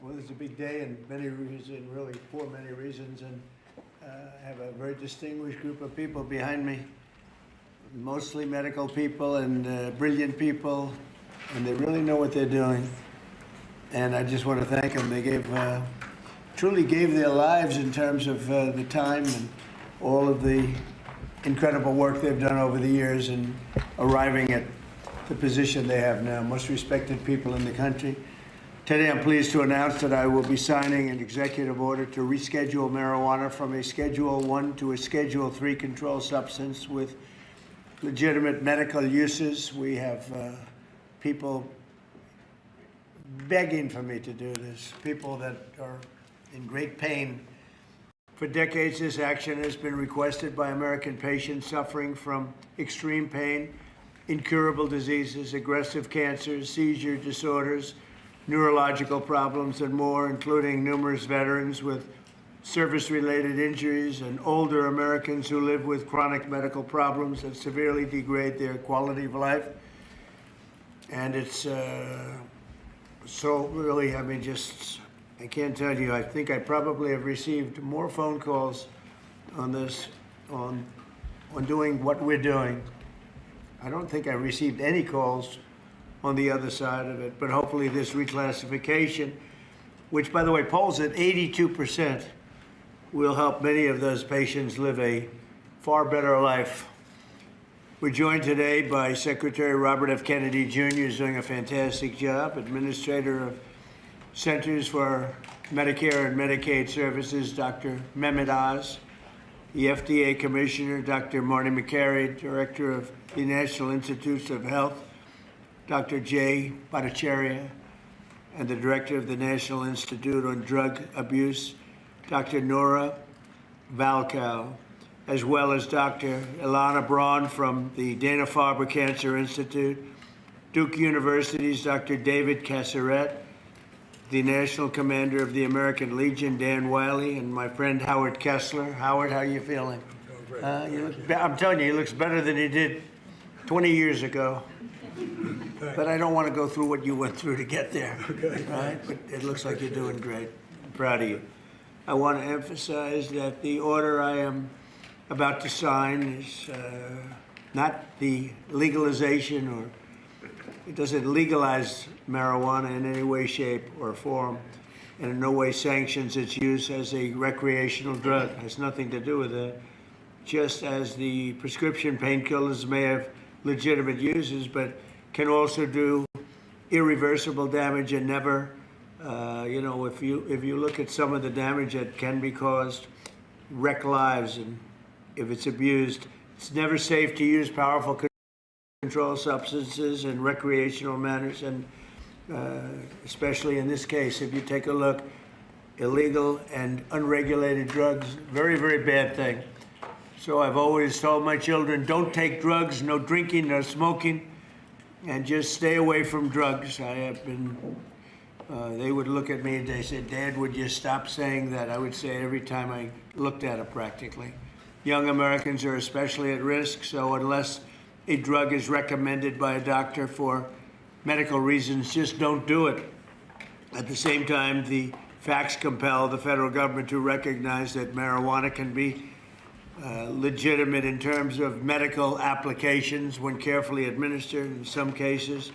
Well, it's a big day and many reasons, really for many reasons, and I have a very distinguished group of people behind me, mostly medical people and brilliant people, and they really know what they're doing. And I just want to thank them. They truly gave their lives in terms of the time and all of the incredible work they've done over the years in arriving at the position they have now, most respected people in the country. Today, I'm pleased to announce that I will be signing an executive order to reschedule marijuana from a Schedule I to a Schedule III controlled substance with legitimate medical uses. We have people begging for me to do this, people that are in great pain. For decades, this action has been requested by American patients suffering from extreme pain, incurable diseases, aggressive cancers, seizure disorders, neurological problems, and more, including numerous veterans with service-related injuries and older Americans who live with chronic medical problems that severely degrade their quality of life. And it's so really, I mean, I can't tell you, I think I probably have received more phone calls on this, on doing what we're doing. I don't think I received any calls on the other side of it, but hopefully this reclassification, which by the way polls at 82%, will help many of those patients live a far better life. We're joined today by Secretary Robert F. Kennedy Jr., who's doing a fantastic job, Administrator of Centers for Medicare and Medicaid Services, Dr. Mehmet Oz, the FDA Commissioner, Dr. Marty Makary, Director of the National Institutes of Health, Dr. Jay Bhattacharya, and the Director of the National Institute on Drug Abuse, Dr. Nora Valkow, as well as Dr. Ilana Braun from the Dana-Farber Cancer Institute, Duke University's Dr. David Casaret, the National Commander of the American Legion, Dan Wiley, and my friend Howard Kessler. Howard, how are you feeling? I'm telling you, he looks better than he did 20 years ago. But I don't want to go through what you went through to get there, right? But it looks like you're doing great. I'm proud of you. I want to emphasize that the order I am about to sign is not the legalization, or it doesn't legalize marijuana in any way, shape, or form, and in no way sanctions its use as a recreational drug. It has nothing to do with that. Just as the prescription painkillers may have legitimate uses, but can also do irreversible damage and never, you know, if you look at some of the damage that can be caused, wreck lives, and if it's abused, it's never safe to use powerful controlled substances in recreational manners, and especially in this case, if you take a look, illegal and unregulated drugs, very, very bad thing. So I've always told my children, don't take drugs, no drinking, no smoking, and just stay away from drugs. I have been, they would look at me and they said, Dad, would you stop saying that? I would say every time I looked at it practically. Young Americans are especially at risk, so unless a drug is recommended by a doctor for medical reasons, just don't do it. At the same time, the facts compel the federal government to recognize that marijuana can be legitimate in terms of medical applications when carefully administered. In some cases,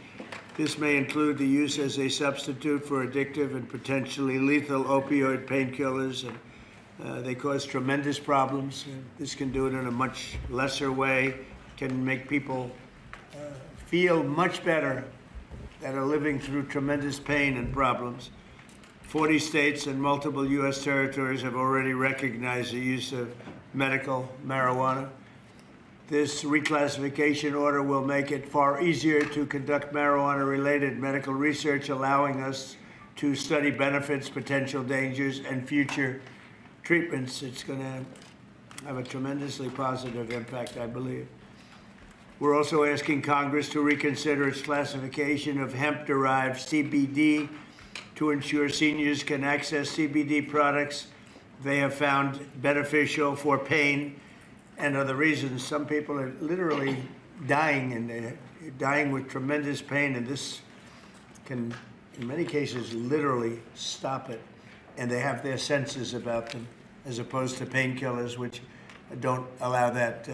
this may include the use as a substitute for addictive and potentially lethal opioid painkillers, and they cause tremendous problems. This can do it in a much lesser way, can make people feel much better that are living through tremendous pain and problems. 40 states and multiple U.S. territories have already recognized the use of medical marijuana. This reclassification order will make it far easier to conduct marijuana-related medical research, allowing us to study benefits, potential dangers, and future treatments. It's going to have a tremendously positive impact, I believe. We're also asking Congress to reconsider its classification of hemp-derived CBD to ensure seniors can access CBD products they have found beneficial for pain and other reasons. Some people are literally dying, and they're dying with tremendous pain, and this can in many cases, literally stop it, and they have their senses about them, as opposed to painkillers, which don't allow that,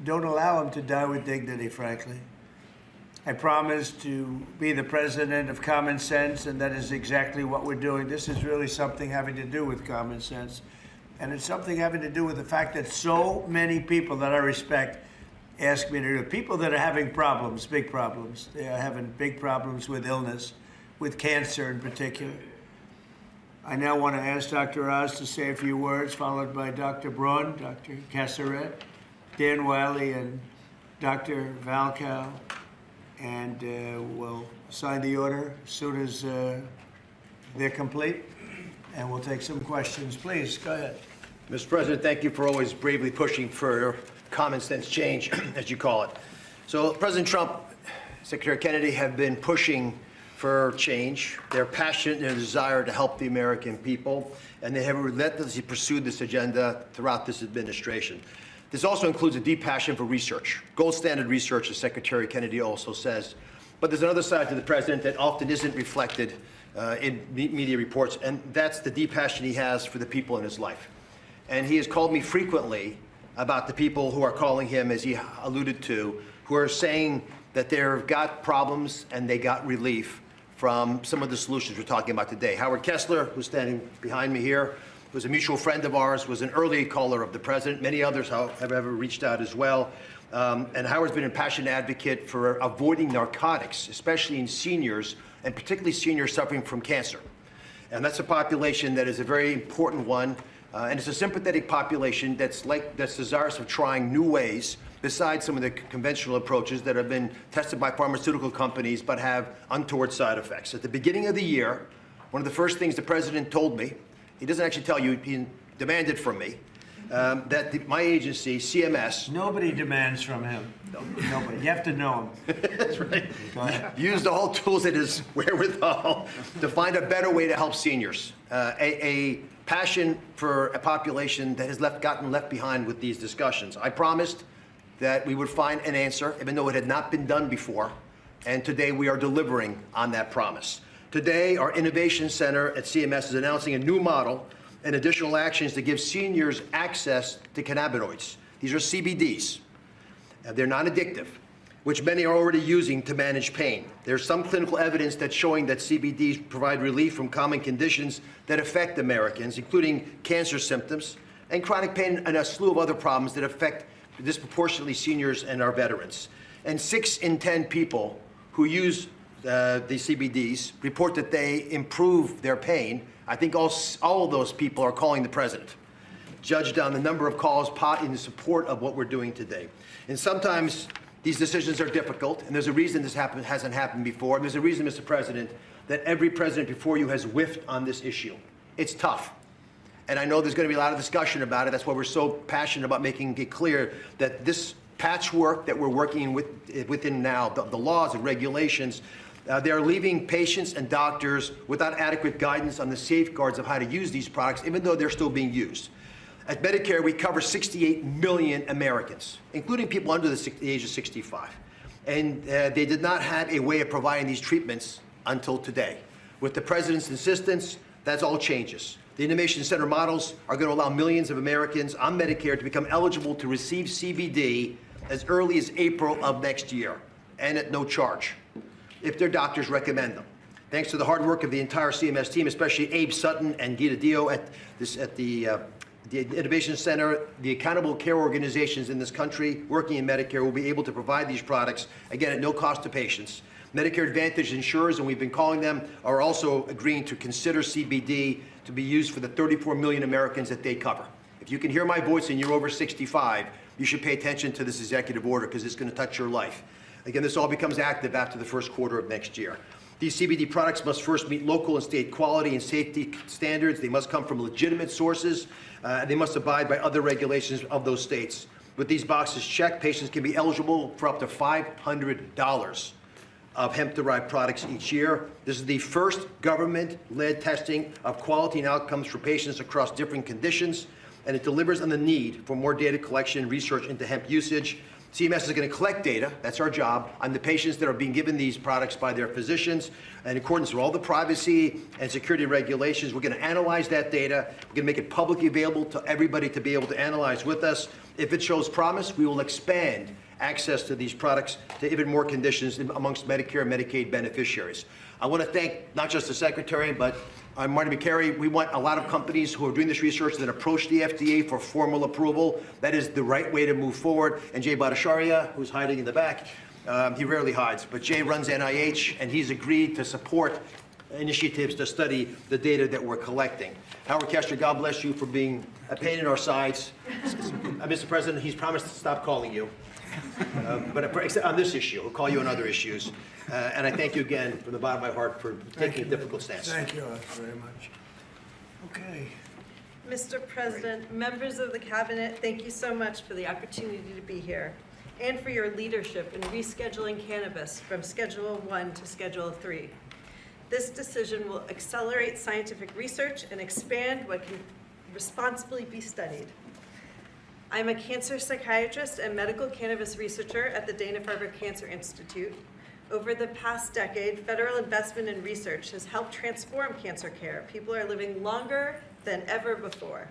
don't allow them to die with dignity, frankly. I promised to be the president of common sense, and that is exactly what we're doing. This is really something having to do with common sense. And it's something having to do with the fact that so many people that I respect ask me to do it. People that are having problems, big problems. They are having big problems with illness, with cancer in particular. I now want to ask Dr. Oz to say a few words, followed by Dr. Braun, Dr. Kassaret, Dan Wiley, and Dr. Valkow. And we'll sign the order as soon as they're complete, and we'll take some questions. Please, go ahead. Mr. President, thank you for always bravely pushing for common sense change, as you call it. So President Trump, Secretary Kennedy have been pushing for change. They're passionate in their desire to help the American people, and they have relentlessly pursued this agenda throughout this administration. This also includes a deep passion for research, gold standard research, as Secretary Kennedy also says. But there's another side to the president that often isn't reflected in media reports, and that's the deep passion he has for the people in his life. And he has called me frequently about the people who are calling him, as he alluded to, who are saying that they've got problems and they got relief from some of the solutions we're talking about today. Howard Kessler, who's standing behind me here, who's a mutual friend of ours, was an early caller of the president. Many others have ever reached out as well. And Howard's been a passionate advocate for avoiding narcotics, especially in seniors, and particularly seniors suffering from cancer. And that's a population that is a very important one. And it's a sympathetic population that's desirous of trying new ways besides some of the conventional approaches that have been tested by pharmaceutical companies but have untoward side effects. At the beginning of the year, one of the first things the president told me, he doesn't actually tell you, he demanded from me, that my agency, CMS... Nobody demands from him. No. Nobody. You have to know him. That's right. Go ahead. Use all tools at his wherewithal to find a better way to help seniors. A passion for a population that has gotten left behind with these discussions. I promised that we would find an answer, even though it had not been done before, and today we are delivering on that promise. Today, our Innovation Center at CMS is announcing a new model and additional actions to give seniors access to cannabinoids. These are CBDs. They're non-addictive, which many are already using to manage pain. There's some clinical evidence that's showing that CBDs provide relief from common conditions that affect Americans, including cancer symptoms and chronic pain and a slew of other problems that affect disproportionately seniors and our veterans. And 6 in 10 people who use the CBDs report that they improve their pain. I think all of those people are calling the president, judged on the number of calls in support of what we're doing today. And sometimes these decisions are difficult, and there's a reason this hasn't happened before. And there's a reason, Mr. President, that every president before you has whiffed on this issue. It's tough. And I know there's going to be a lot of discussion about it. That's why we're so passionate about making it clear that this patchwork that we're working within now, the laws and regulations, they're leaving patients and doctors without adequate guidance on the safeguards of how to use these products, even though they're still being used. At Medicare, we cover 68 million Americans, including people under the age of 65. And they did not have a way of providing these treatments until today. With the president's insistence, that's all changes. The Innovation Center models are going to allow millions of Americans on Medicare to become eligible to receive CBD as early as April of next year, and at no charge, if their doctors recommend them. Thanks to the hard work of the entire CMS team, especially Abe Sutton and Gita Dio at the Innovation Center, the accountable care organizations in this country working in Medicare will be able to provide these products, again, at no cost to patients. Medicare Advantage insurers, and we've been calling them, are also agreeing to consider CBD to be used for the 34 million Americans that they cover. If you can hear my voice and you're over 65, you should pay attention to this executive order because it's going to touch your life. Again, this all becomes active after the first quarter of next year. These CBD products must first meet local and state quality and safety standards. They must come from legitimate sources. They must abide by other regulations of those states. With these boxes checked, patients can be eligible for up to $500 of hemp-derived products each year. This is the first government-led testing of quality and outcomes for patients across different conditions, and it delivers on the need for more data collection and research into hemp usage. CMS is going to collect data, that's our job, on the patients that are being given these products by their physicians. In accordance with all the privacy and security regulations, we're going to analyze that data. We're going to make it publicly available to everybody to be able to analyze with us. If it shows promise, we will expand access to these products to even more conditions amongst Medicare and Medicaid beneficiaries. I want to thank not just the Secretary, but Marty Makary. We want a lot of companies who are doing this research that approach the FDA for formal approval. That is the right way to move forward. And Jay Bhattacharya, who's hiding in the back, he rarely hides, but Jay runs NIH, and he's agreed to support initiatives to study the data that we're collecting. Howard Kester, God bless you for being a pain in our sides. Mr. President, he's promised to stop calling you. But except on this issue, we'll call you on other issues. And I thank you again from the bottom of my heart for taking a difficult stance. Thank you very much. Okay. Mr. President, members of the Cabinet, thank you so much for the opportunity to be here and for your leadership in rescheduling cannabis from Schedule 1 to Schedule 3. This decision will accelerate scientific research and expand what can responsibly be studied. I'm a cancer psychiatrist and medical cannabis researcher at the Dana-Farber Cancer Institute. Over the past decade, federal investment in research has helped transform cancer care. People are living longer than ever before.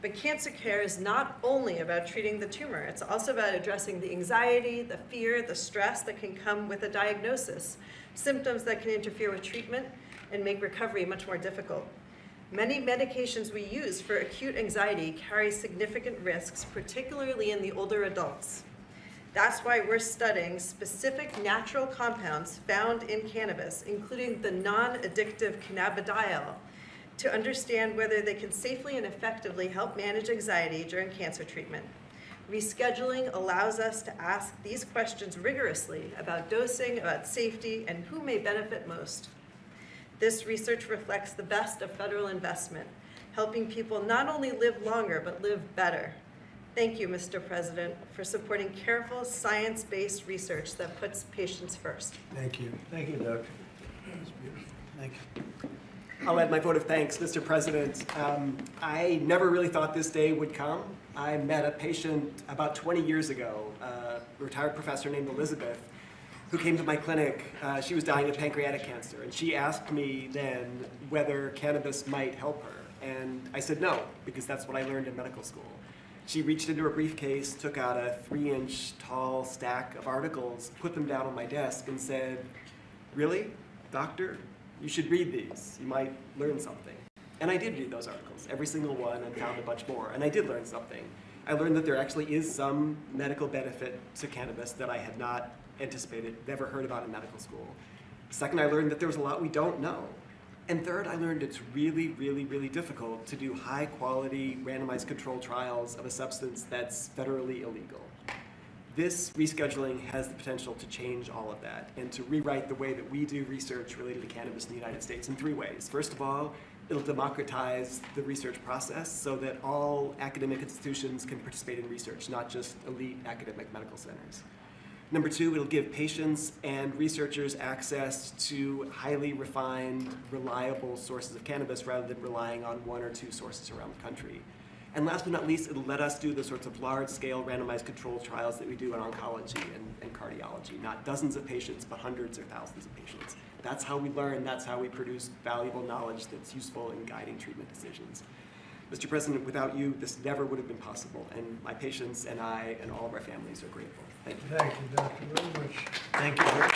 But cancer care is not only about treating the tumor, it's also about addressing the anxiety, the fear, the stress that can come with a diagnosis, symptoms that can interfere with treatment and make recovery much more difficult. Many medications we use for acute anxiety carry significant risks, particularly in the older adults. That's why we're studying specific natural compounds found in cannabis, including the non-addictive cannabidiol, to understand whether they can safely and effectively help manage anxiety during cancer treatment. Rescheduling allows us to ask these questions rigorously about dosing, about safety, and who may benefit most. This research reflects the best of federal investment, helping people not only live longer, but live better. Thank you, Mr. President, for supporting careful, science-based research that puts patients first. Thank you. Thank you, Doctor. That was beautiful. Thank you. I'll add my vote of thanks, Mr. President. I never really thought this day would come. I met a patient about 20 years ago, a retired professor named Elizabeth, who came to my clinic. She was dying of pancreatic cancer, and she asked me then whether cannabis might help her. And I said no, because that's what I learned in medical school. She reached into her briefcase, took out a 3-inch tall stack of articles, put them down on my desk, and said, "Really, doctor? You should read these. You might learn something." And I did read those articles, every single one, and found a bunch more. And I did learn something. I learned that there actually is some medical benefit to cannabis that I had not anticipated, never heard about in medical school. Second, I learned that there was a lot we don't know. And third, I learned it's really, really, really difficult to do high-quality randomized controlled trials of a substance that's federally illegal. This rescheduling has the potential to change all of that and to rewrite the way that we do research related to cannabis in the United States in 3 ways. First of all, it'll democratize the research process so that all academic institutions can participate in research, not just elite academic medical centers. Number 2, it'll give patients and researchers access to highly refined, reliable sources of cannabis rather than relying on 1 or 2 sources around the country. And last but not least, it'll let us do the sorts of large-scale randomized controlled trials that we do in oncology and cardiology. Not dozens of patients, but hundreds or thousands of patients. That's how we learn, that's how we produce valuable knowledge that's useful in guiding treatment decisions. Mr. President, without you, this never would have been possible, and my patients and I and all of our families are grateful. Thank you. Thank you, Doctor, very much. Thank you very much.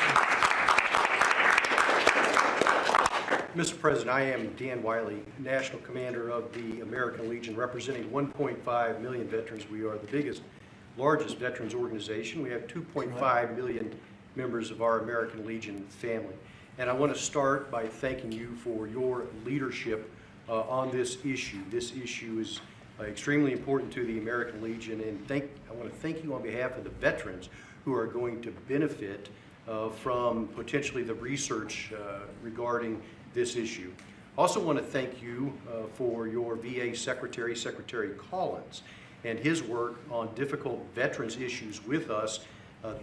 Mr. President, I am Dan Wiley, National Commander of the American Legion, representing 1.5 million veterans. We are the largest veterans organization. We have 2.5 million members of our American Legion family. And I want to start by thanking you for your leadership on this issue. This issue is extremely important to the American Legion, and I want to thank you on behalf of the veterans who are going to benefit from potentially the research regarding this issue. Also want to thank you for your VA Secretary, Secretary Collins, and his work on difficult veterans issues with us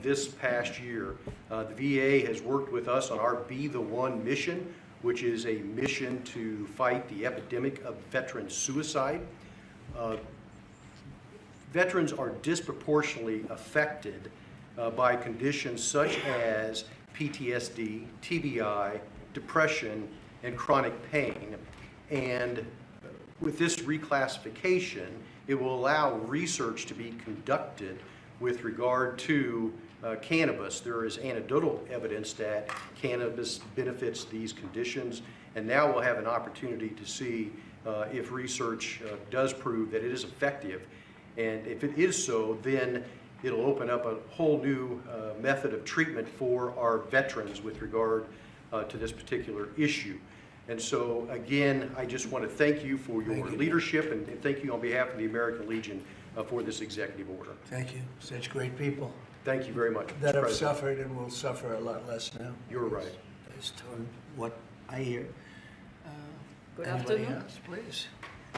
this past year. The VA has worked with us on our Be the One mission, which is a mission to fight the epidemic of veteran suicide. veterans are disproportionately affected by conditions such as PTSD, TBI, depression, and chronic pain. And with this reclassification, it will allow research to be conducted with regard to cannabis. There is anecdotal evidence that cannabis benefits these conditions, and now we'll have an opportunity to see if research does prove that it is effective. And if it is so, then it'll open up a whole new method of treatment for our veterans with regard to this particular issue. And so, again, I just want to thank you for your leadership, and thank you on behalf of the American Legion for this executive order. Thank you. Such great people Thank you very much, Mr. that have President. suffered and will suffer a lot less now. You're right. Based on what I hear. Good Anybody afternoon. else, please?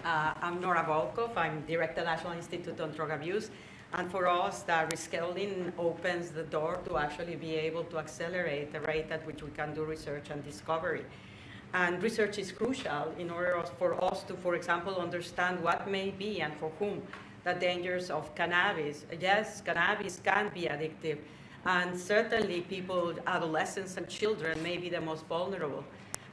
I'm Nora Volkov. I'm Director National Institute on Drug Abuse. And for us, the rescheduling opens the door to actually be able to accelerate the rate at which we can do research and discovery. And research is crucial in order for us to, for example, understand what may be and for whom the dangers of cannabis. Yes, cannabis can be addictive. And certainly people, adolescents and children may be the most vulnerable.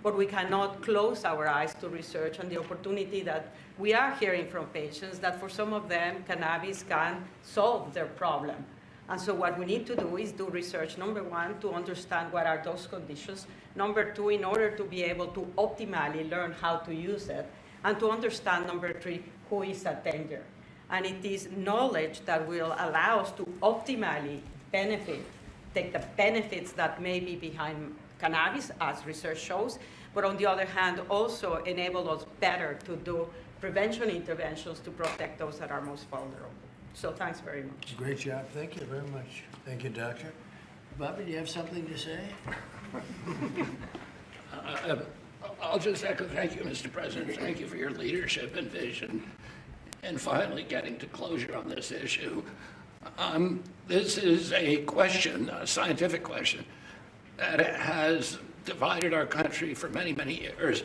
But we cannot close our eyes to research and the opportunity that we are hearing from patients that for some of them, cannabis can solve their problem. And so what we need to do is do research, number one, to understand what are those conditions. Number two, in order to be able to optimally learn how to use it. And to understand, number three, who is at danger. And it is knowledge that will allow us to optimally take the benefits that may be behind cannabis, as research shows, but on the other hand, also enable us better to do prevention interventions to protect those that are most vulnerable. So thanks very much. Great job. Thank you very much. Thank you, Doctor. Bobby, do you have something to say? I'll just echo, thank you, Mr. President. Thank you for your leadership and vision in finally getting to closure on this issue. This is a question, a scientific question, that has divided our country for many, many years.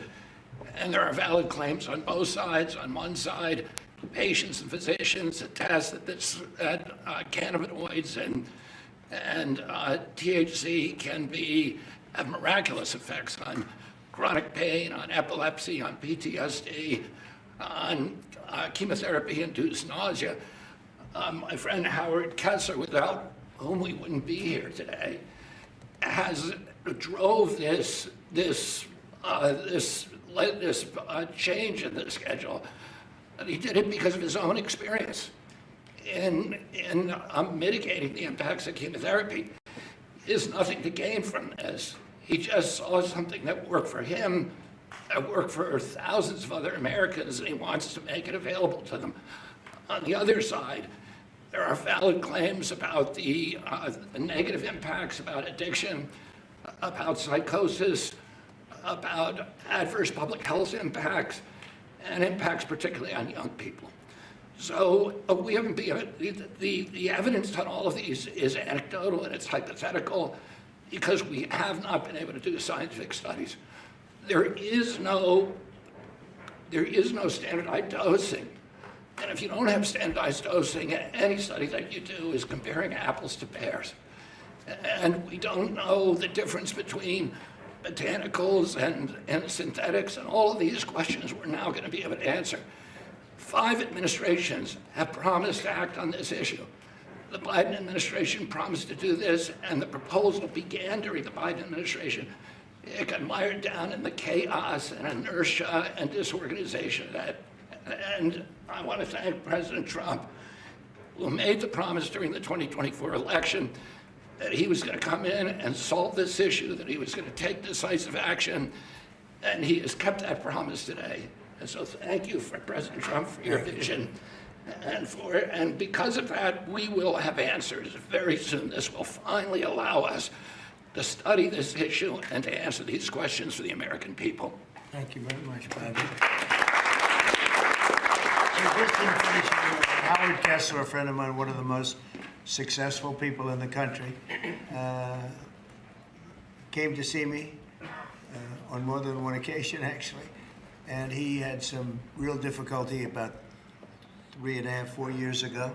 And there are valid claims on both sides. On one side, patients and physicians attest that cannabinoids and THC can have miraculous effects on chronic pain, on epilepsy, on PTSD, on chemotherapy-induced nausea. My friend Howard Kessler, without whom we wouldn't be here today, drove this change in the schedule. And he did it because of his own experience in mitigating the impacts of chemotherapy. There's nothing to gain from this. He just saw something that worked for him, that worked for thousands of other Americans, and he wants to make it available to them. On the other side, there are valid claims about the negative impacts, about addiction, about psychosis, about adverse public health impacts, and impacts particularly on young people. So we haven't been, the evidence on all of these is anecdotal and it's hypothetical because we have not been able to do scientific studies. There is no standardized dosing. And if you don't have standardized dosing, any study that you do is comparing apples to pears. And we don't know the difference between botanicals and synthetics, and all of these questions we're now going to be able to answer. 5 administrations have promised to act on this issue. The Biden administration promised to do this, and the proposal began during the Biden administration. It got mired down in the chaos and inertia and disorganization of that. And I want to thank President Trump, who made the promise during the 2024 election that he was going to come in and solve this issue, that he was going to take decisive action, and he has kept that promise today. And so thank you, for President Trump, for your vision. And because of that, we will have answers very soon. This will finally allow us to study this issue and to answer these questions for the American people. Thank you very much, Bobby. Howard Kessler, a friend of mine, one of the most successful people in the country, came to see me on more than one occasion, actually. And he had some real difficulty about 3.5, 4 years ago.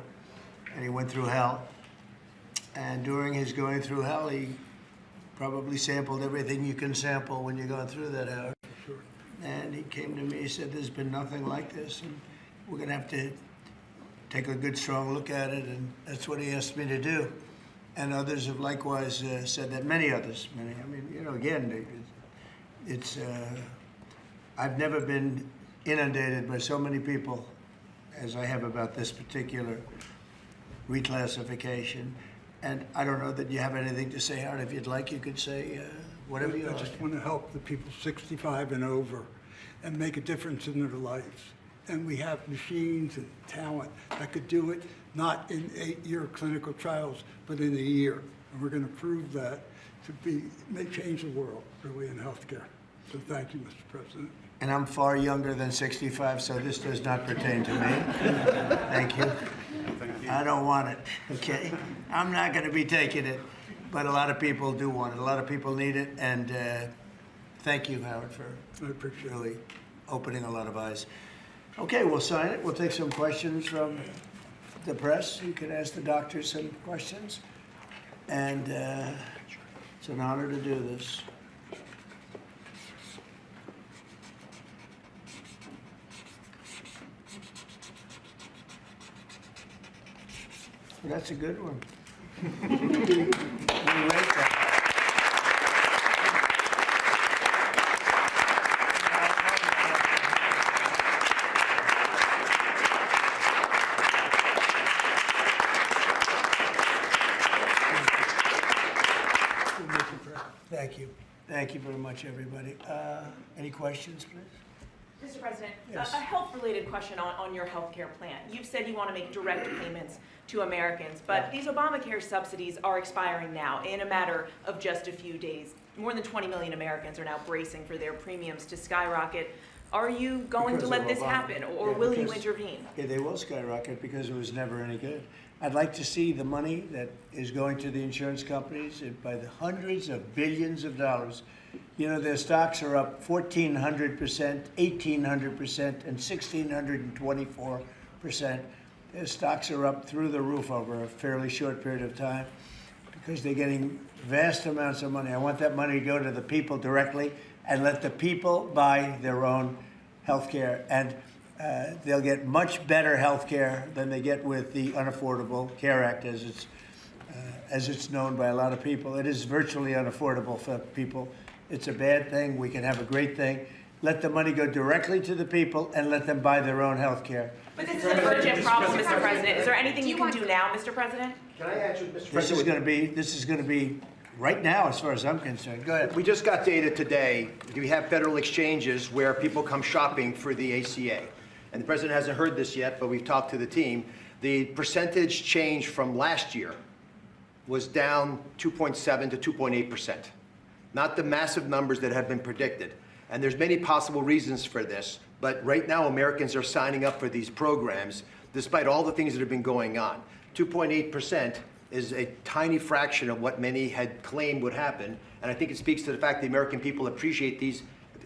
and he went through hell. And during his going through hell, he probably sampled everything you can sample when you're going through that, Howard. And he came to me, he said, there's been nothing like this, and we're gonna have to take a good, strong look at it, and that's what he asked me to do. And others have likewise said that, many others, I mean, you know, again, it's, I've never been inundated by so many people as I have about this particular reclassification. And I don't know that you have anything to say, Howard. If you'd like, you could say whatever you I like. just want to help the people 65 and over and make a difference in their lives. And we have machines and talent that could do it, not in 8-year clinical trials, but in a year. And we're going to prove that may change the world, really, in healthcare. So thank you, Mr. President. And I'm far younger than 65, so this does not pertain to me. Thank you. I don't want it, okay? I'm not going to be taking it, but a lot of people do want it. A lot of people need it, and thank you, Howard, for I appreciate it. really opening a lot of eyes. Okay, we'll sign it. We'll take some questions from the press. You can ask the doctor some questions, and it's an honor to do this. Well, that's a good one. We rate that. Thank you. Thank you very much, everybody. Any questions, please? Mr. President, Yes. a health-related question on your health care plan. You've said you want to make direct payments to Americans, but these Obamacare subsidies are expiring now in a matter of just a few days. More than 20 million Americans are now bracing for their premiums to skyrocket. Are you going to Because let of this Obama. happen, or Yeah, will you because- intervene? Yeah, they will skyrocket because it was never any good. I'd like to see the money that is going to the insurance companies by the hundreds of billions of dollars. You know, their stocks are up 1,400%, 1,800%, and 1,624%. Their stocks are up through the roof over a fairly short period of time because they're getting vast amounts of money. I want that money to go to the people directly and let the people buy their own health care. And they'll get much better health care than they get with the Unaffordable Care Act, as it's known by a lot of people. It is virtually unaffordable for people. It's a bad thing. We can have a great thing. Let the money go directly to the people and let them buy their own health care. But this is an urgent problem, Mr. President. Is there anything you can do now, Mr. President? Can I answer, Mr. This President? is going to be right now, as far as I'm concerned. Go ahead. We just got data today. We have federal exchanges where people come shopping for the ACA. And the president hasn't heard this yet, but we've talked to the team. The percentage change from last year was down 2.7 to 2.8%. Not the massive numbers that have been predicted. And there's many possible reasons for this, but right now Americans are signing up for these programs despite all the things that have been going on. 2.8% is a tiny fraction of what many had claimed would happen, and I think it speaks to the fact the American people appreciate these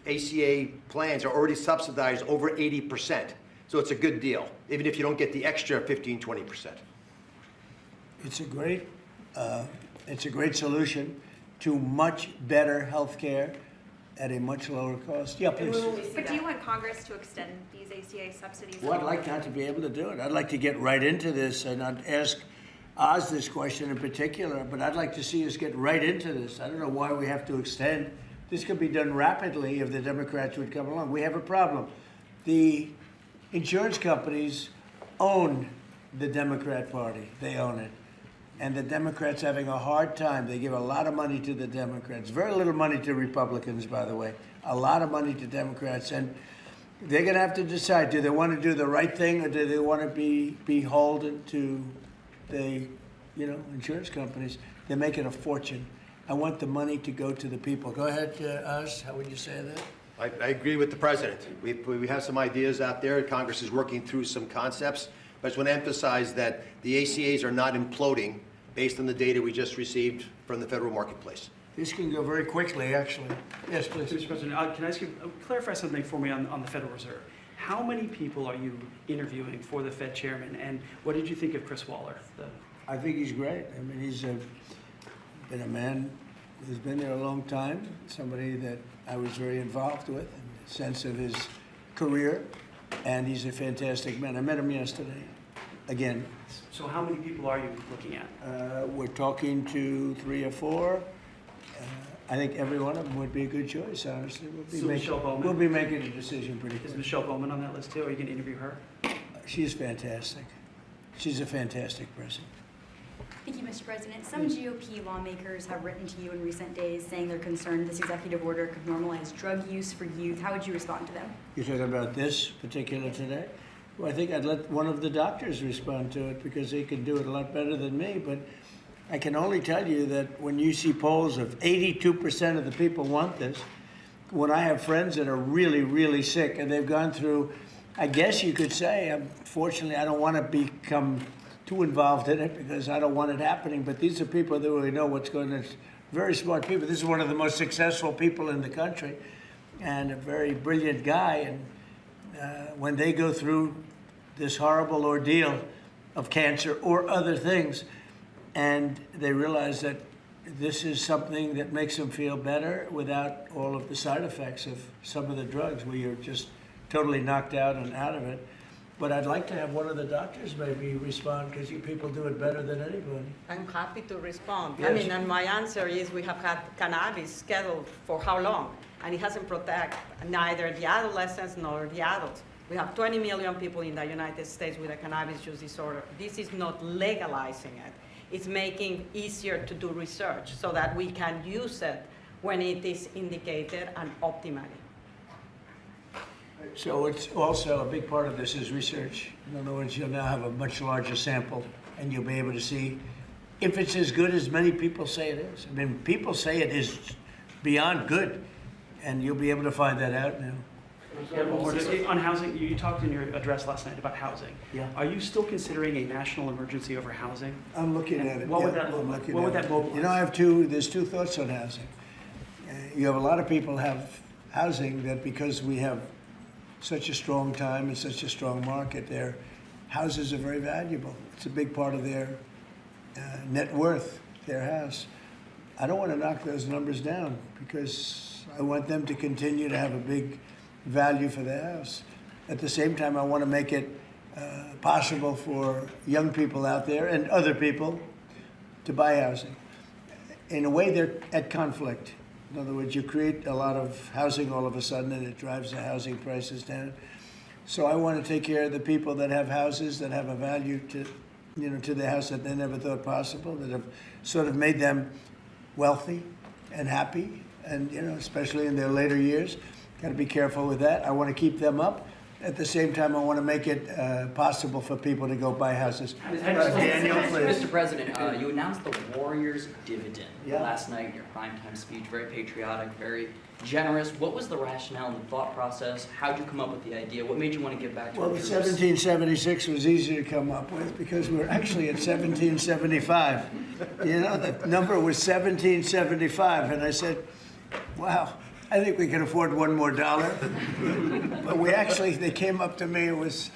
ACA plans are already subsidized over 80%. So it's a good deal, even if you don't get the extra 15, 20%. It's a great solution to much better health care at a much lower cost. Yeah, please. But do you want Congress to extend these ACA subsidies? Well, I'd like not to be able to do it. I'd like to get right into this, and I'd ask Oz this question in particular, but I'd like to see us get right into this. I don't know why we have to extend. This could be done rapidly if the Democrats would come along. We have a problem. The insurance companies own the Democrat Party. They own it. And the Democrats having a hard time. They give a lot of money to the Democrats. Very little money to Republicans, by the way. A lot of money to Democrats. And they're going to have to decide, do they want to do the right thing or do they want to be beholden to the, insurance companies? They're making a fortune. I want the money to go to the people. Go ahead, Oz. How would you say that? I agree with the president. We have some ideas out there. Congress is working through some concepts. But I just want to emphasize that the ACAs are not imploding based on the data we just received from the federal marketplace. This can go very quickly, actually. Yes, please. Mr. President, can I ask you clarify something for me on the Federal Reserve? How many people are you interviewing for the Fed chairman, and what did you think of Chris Waller? I think he's great. I mean, he's been a man who's been there a long time, somebody that I was very involved with in the sense of his career, and he's a fantastic man. I met him yesterday, again. So how many people are you looking at? We're talking to 3 or 4. I think every one of them would be a good choice, honestly. Michelle Bowman? We'll be making a decision pretty Is quick. Michelle Bowman on that list too? Are you going to interview her? She's fantastic. She's a fantastic person. Thank you, Mr. President. Some GOP lawmakers have written to you in recent days saying they're concerned this executive order could normalize drug use for youth. How would you respond to them? You're talking about this particular today? Well, I think I'd let one of the doctors respond to it because they can do it a lot better than me. But I can only tell you that when you see polls of 82% of the people want this, when I have friends that are really, really sick and they've gone through, I guess you could say, unfortunately, I don't want to become too involved in it because I don't want it happening. But these are people that really know what's going on. Very smart people. This is one of the most successful people in the country and a very brilliant guy. And when they go through this horrible ordeal of cancer or other things, and they realize that this is something that makes them feel better without all of the side effects of some of the drugs where you're just totally knocked out and out of it. But I'd like to have one of the doctors maybe respond because you people do it better than anybody. I'm happy to respond. Yes. I mean, and my answer is we have had cannabis scheduled for how long? And it hasn't protected neither the adolescents nor the adults. We have 20 million people in the United States with a cannabis use disorder. This is not legalizing it. It's making easier to do research so that we can use it when it is indicated and optimally. So it's also a big part of this is research. In other words, you'll now have a much larger sample and you'll be able to see if it's as good as many people say it is. I mean, people say it is beyond good, and you'll be able to find that out now. On housing, you talked in your address last night about housing. Yeah. Are you still considering a national emergency over housing? I'm looking And at it. what would yeah, that look I'm like? looking What would at that it. mobilize? You know, there's two thoughts on housing. You have a lot of people have housing that because we have such a strong time and such a strong market, their houses are very valuable. It's a big part of their net worth, their house. I don't want to knock those numbers down because I want them to continue to have a big value for their house. At the same time, I want to make it possible for young people out there and other people to buy housing. In a way, they're at conflict. In other words, you create a lot of housing all of a sudden, and it drives the housing prices down. So I want to take care of the people that have houses that have a value to, to the house that they never thought possible, that have sort of made them wealthy and happy, and especially in their later years. Got to be careful with that. I want to keep them up. At the same time, I want to make it possible for people to go buy houses. Daniel, please. Mr. President, you announced the Warriors dividend Yeah. last night in your primetime speech. Very patriotic, very generous. What was the rationale and the thought process? How did you come up with the idea? What made you want to give back to Well, our the troops? 1776 was easy to come up with because we're actually at 1775. The number was 1775, and I said, wow, I think we can afford one more dollar. But they came up to me, it was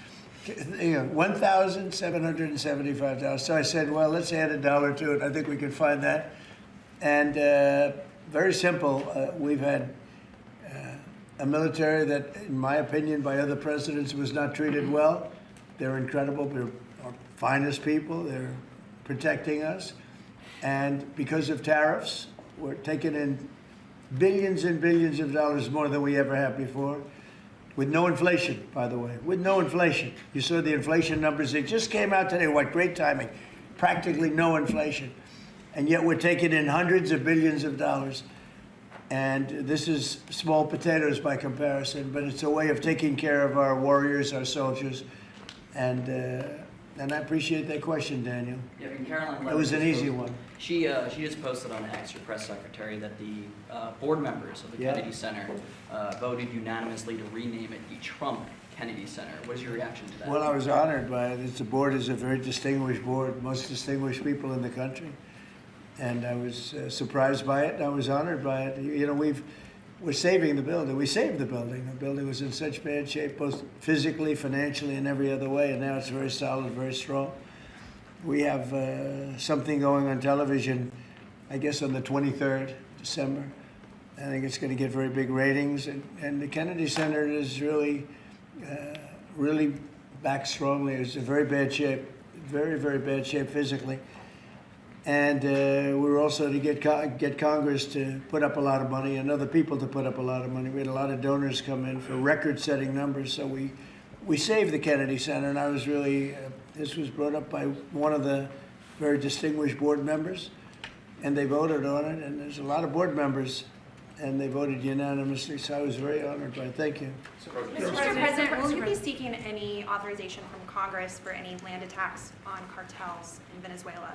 $1,775. So I said, well, let's add $1 to it. I think we can find that. And very simple, we've had a military that, in my opinion, by other presidents, was not treated well. They're incredible. They're our finest people. They're protecting us. And because of tariffs, we're taking in billions and billions of dollars more than we ever have before, with no inflation, by the way, with no inflation. You saw the inflation numbers. They just came out today. What great timing. Practically no inflation. And yet we're taking in hundreds of billions of dollars. And this is small potatoes by comparison, but it's a way of taking care of our warriors, our soldiers. And I appreciate that question, Daniel. Yeah, and Caroline It was an Levitt easy just one. She just posted on X, your press secretary, that the board members of the Yeah. Kennedy Center voted unanimously to rename it the Trump Kennedy Center. What is your reaction to that? Well, I was honored by it. The board is a very distinguished board, most distinguished people in the country. And I was surprised by it, and I was honored by it. we're saving the building. We saved the building. The building was in such bad shape, both physically, financially, and every other way, and now it's very solid, very strong. We have something going on television, I guess on the 23rd December. I think it's going to get very big ratings, and the Kennedy Center is really, really back strongly. It's in very bad shape, very, very bad shape physically. And we were also to get Congress to put up a lot of money and other people to put up a lot of money. We had a lot of donors come in for record-setting numbers, so we saved the Kennedy Center, and I was really, this was brought up by one of the very distinguished board members, and they voted on it, and there's a lot of board members, and they voted unanimously, so I was very honored by it. Thank you. Mr. President, will you be seeking any authorization from Congress for any land attacks on cartels in Venezuela?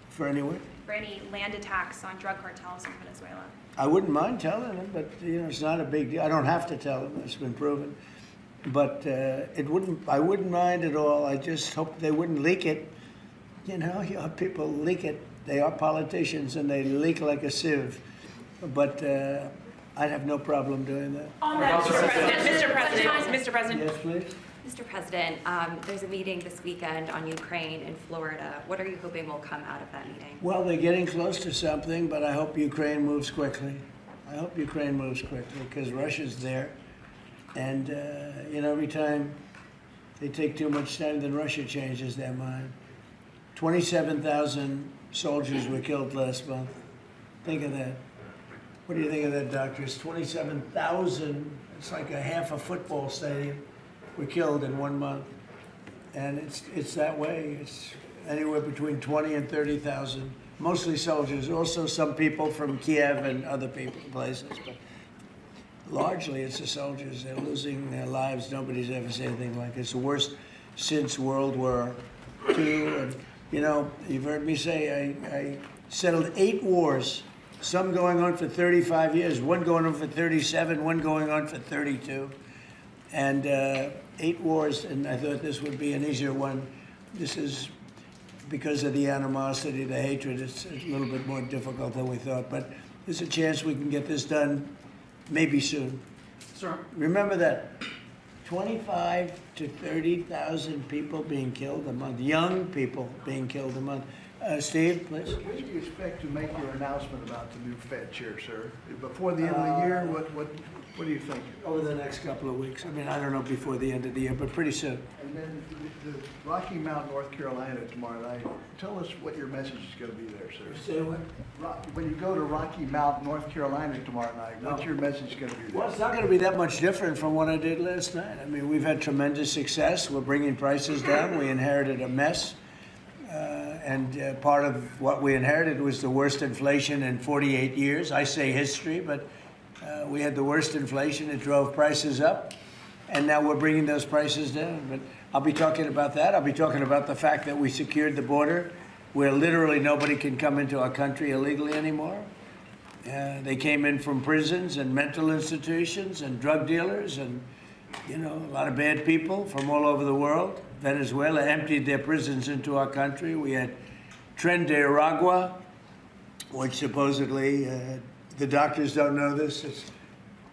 For anyone? For any land attacks on drug cartels in Venezuela? I wouldn't mind telling them, but it's not a big deal. I don't have to tell them. It's been proven. But I wouldn't mind at all. I just hope they wouldn't leak it. You have people leak it. They are politicians and they leak like a sieve. But I'd have no problem doing that. On that, Mr. President. Yes, please. Mr. President, there's a meeting this weekend on Ukraine in Florida. What are you hoping will come out of that meeting? Well, they're getting close to something, but I hope Ukraine moves quickly. I hope Ukraine moves quickly because Russia's there. And, every time they take too much time, then Russia changes their mind. 27,000 soldiers were killed last month. Think of that. What do you think of that, doctors? 27,000, it's like a half a football stadium, were killed in 1 month. And it's that way. It's anywhere between 20 and 30,000, mostly soldiers, also some people from Kiev and other places. But largely, it's the soldiers. They're losing their lives. Nobody's ever seen anything like it. It's the worst since World War II. And, you've heard me say I settled 8 wars, some going on for 35 years, one going on for 37, one going on for 32. And 8 wars, and I thought this would be an easier one. This is because of the animosity, the hatred. It's a little bit more difficult than we thought. But there's a chance we can get this done maybe soon. Sir. Remember that 25 to 30,000 people being killed a month, young people being killed a month. Steve, please. When do you expect to make your announcement about the new Fed chair, sir? Before the end of the year, what do you think? Over the next couple of weeks. I mean, I don't know before the end of the year, but pretty soon. And then the Rocky Mount, North Carolina tomorrow night. Tell us what your message is going to be there, sir. Say what? When you go to Rocky Mount, North Carolina tomorrow night, what's your message going to be there? Well, it's not going to be that much different from what I did last night. I mean, we've had tremendous success. We're bringing prices down. We inherited a mess. And part of what we inherited was the worst inflation in 48 years. I say history, but we had the worst inflation. It drove prices up. And now we're bringing those prices down. But I'll be talking about that. I'll be talking about the fact that we secured the border where literally nobody can come into our country illegally anymore. They came in from prisons and mental institutions and drug dealers and, a lot of bad people from all over the world. Venezuela emptied their prisons into our country. We had Tren de Aragua, which supposedly, the doctors don't know this,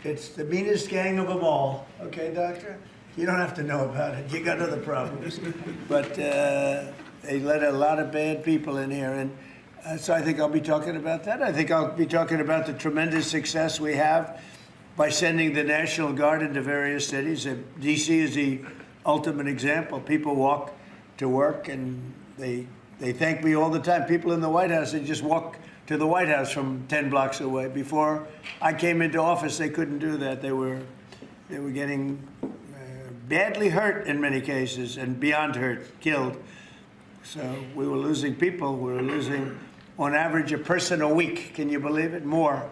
it's the meanest gang of them all. Okay, doctor? You don't have to know about it. You got other problems. But they let a lot of bad people in here. And so I think I'll be talking about that. I think I'll be talking about the tremendous success we have by sending the National Guard into various cities. D.C. is the ultimate example. People walk to work and they thank me all the time. People in the White House, they just walk to the White House from 10 blocks away. Before I came into office, they couldn't do that. They were getting badly hurt in many cases and beyond hurt, killed. So we were losing people. We were losing, on average, a person a week. Can you believe it? More.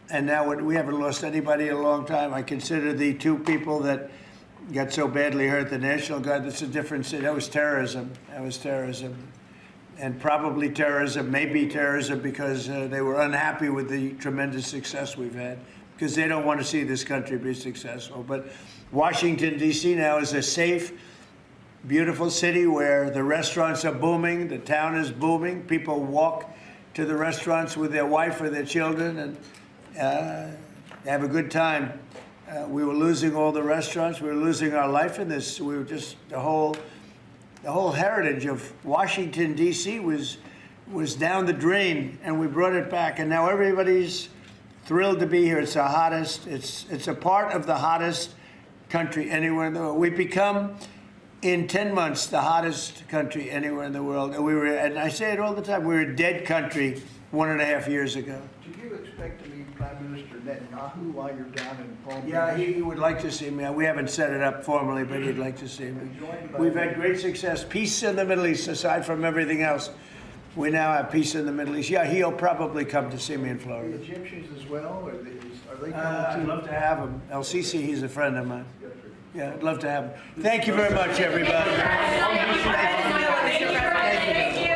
And now we haven't lost anybody in a long time. I consider the 2 people that got so badly hurt, the National Guard, that's a different city. That was terrorism. That was terrorism. And probably terrorism, maybe terrorism, because they were unhappy with the tremendous success we've had, because they don't want to see this country be successful. But Washington, D.C. now is a safe, beautiful city where the restaurants are booming, the town is booming. People walk to the restaurants with their wife or their children, and have a good time. We were losing all the restaurants. We were losing our life in this. We were just the whole heritage of Washington D.C. was down the drain, and we brought it back. And now everybody's thrilled to be here. It's the hottest. It's a part of the hottest country anywhere in the world. We've become, in 10 months, the hottest country anywhere in the world. And I say it all the time, we were a dead country 1.5 years ago. Do you expect to meet Prime Minister Netanyahu while you're down in Palm Beach? Yeah, he would like to see me. We haven't set it up formally, but he'd like to see me. We've had great success. Peace in the Middle East, aside from everything else. We now have peace in the Middle East. Yeah, he'll probably come to see me in Florida. The Egyptians as well, are they coming I'd too? love to have him. El Sisi, he's a friend of mine. Yeah, I'd love to have him. Thank you very much, everybody. Thank you.